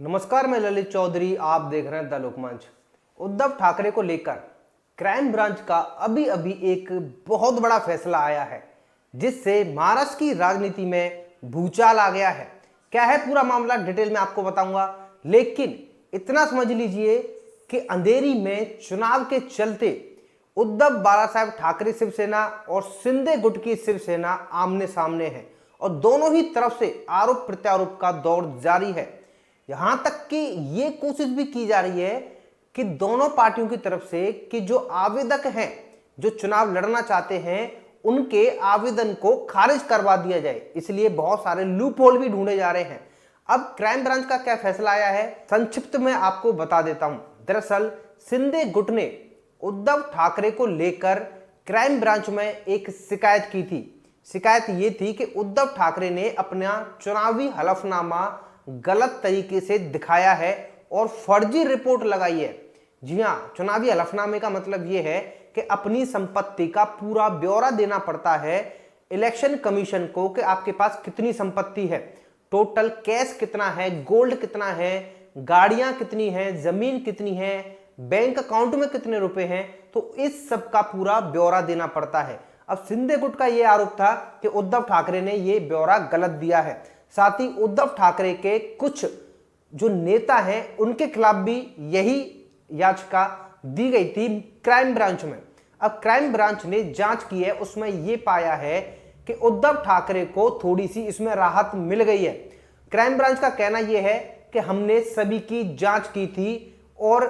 नमस्कार, मैं ललित चौधरी। आप देख रहे हैं द लोकमंच। उद्धव ठाकरे को लेकर क्राइम ब्रांच का अभी एक बहुत बड़ा फैसला आया है, जिससे महाराष्ट्र की राजनीति में भूचाल आ गया है। क्या है पूरा मामला, डिटेल में आपको बताऊंगा, लेकिन इतना समझ लीजिए कि अंधेरी में चुनाव के चलते उद्धव बाला साहब ठाकरे शिवसेना और शिंदे गुट की शिवसेना आमने सामने है और दोनों ही तरफ से आरोप प्रत्यारोप का दौर जारी है। यहां तक कि यह कोशिश भी की जा रही है कि दोनों पार्टियों की तरफ से कि जो आवेदक हैं, जो चुनाव लड़ना चाहते हैं, उनके आवेदन को खारिज करवा दिया जाए। इसलिए बहुत सारे लूप होल भी ढूंढे जा रहे हैं। अब क्राइम ब्रांच का क्या फैसला आया है, संक्षिप्त में आपको बता देता हूं। दरअसल शिंदे गुट ने उद्धव ठाकरे को लेकर क्राइम ब्रांच में एक शिकायत की थी। शिकायत यह थी कि उद्धव ठाकरे ने अपना चुनावी हलफनामा गलत तरीके से दिखाया है और फर्जी रिपोर्ट लगाई है। जी हां, चुनावी हलफनामे का मतलब यह है कि अपनी संपत्ति का पूरा ब्यौरा देना पड़ता है इलेक्शन कमीशन को कि आपके पास कितनी संपत्ति है, टोटल कैश कितना है, गोल्ड कितना है, गाड़ियां कितनी हैं, जमीन कितनी है, बैंक अकाउंट में कितने रुपए हैं। तो इस सब का पूरा ब्यौरा देना पड़ता है। अब शिंदे गुट का यह आरोप था कि उद्धव ठाकरे ने यह ब्यौरा गलत दिया है। साथ ही उद्धव ठाकरे के कुछ जो नेता हैं, उनके खिलाफ भी यही याचिका दी गई थी क्राइम ब्रांच में। अब क्राइम ब्रांच ने जांच की है, उसमें यह पाया है कि उद्धव ठाकरे को थोड़ी सी इसमें राहत मिल गई है। क्राइम ब्रांच का कहना यह है कि हमने सभी की जांच की थी और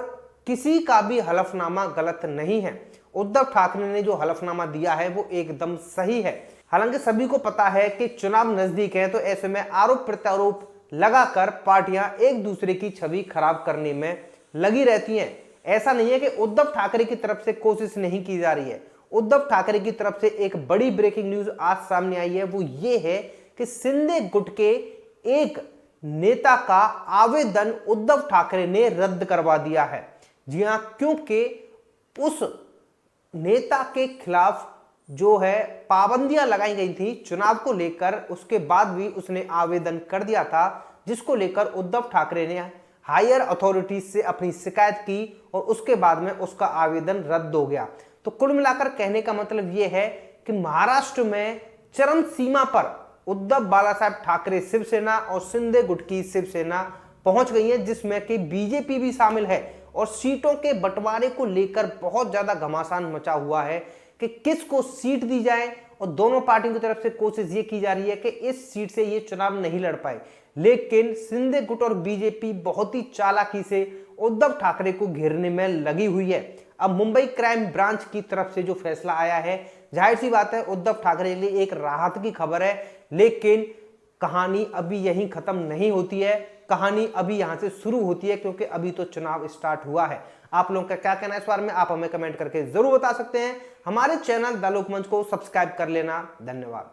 किसी का भी हलफनामा गलत नहीं है। उद्धव ठाकरे ने जो हलफनामा दिया है वो एकदम सही है। हालांकि सभी को पता है कि चुनाव नजदीक है, तो ऐसे में आरोप प्रत्यारोप लगाकर पार्टियां एक दूसरे की छवि खराब करने में लगी रहती हैं। ऐसा नहीं है कि उद्धव ठाकरे की तरफ से कोशिश नहीं की जा रही है। उद्धव ठाकरे की तरफ से एक बड़ी ब्रेकिंग न्यूज आज सामने आई है, वो ये है कि शिंदे गुट के एक नेता का आवेदन उद्धव ठाकरे ने रद्द करवा दिया है। जी हां, क्योंकि उस नेता के खिलाफ जो है पाबंदियां लगाई गई थी चुनाव को लेकर, उसके बाद भी उसने आवेदन कर दिया था, जिसको लेकर उद्धव ठाकरे ने हायर अथॉरिटीज से अपनी शिकायत की और उसके बाद में उसका आवेदन रद्द हो गया। तो कुल मिलाकर कहने का मतलब यह है कि महाराष्ट्र में चरम सीमा पर उद्धव बाला साहब ठाकरे शिवसेना और शिंदे गुट की शिवसेना पहुंच गई है, जिसमें कि बीजेपी भी शामिल है और सीटों के बंटवारे को लेकर बहुत ज्यादा घमासान मचा हुआ है कि किसको सीट दी जाए। और दोनों पार्टियों की तरफ से कोशिश ये की जा रही है कि इस सीट से ये चुनाव नहीं लड़ पाए, लेकिन शिंदे गुट और बीजेपी बहुत ही चालाकी से उद्धव ठाकरे को घेरने में लगी हुई है। अब मुंबई क्राइम ब्रांच की तरफ से जो फैसला आया है, जाहिर सी बात है उद्धव ठाकरे के लिए एक राहत की खबर है, लेकिन कहानी अभी यहीं खत्म नहीं होती है। कहानी अभी यहां से शुरू होती है, क्योंकि अभी तो चुनाव स्टार्ट हुआ है। आप लोगों का क्या कहना है इस बारे में, आप हमें कमेंट करके जरूर बता सकते हैं। हमारे चैनल द लोकमंच को सब्सक्राइब कर लेना। धन्यवाद।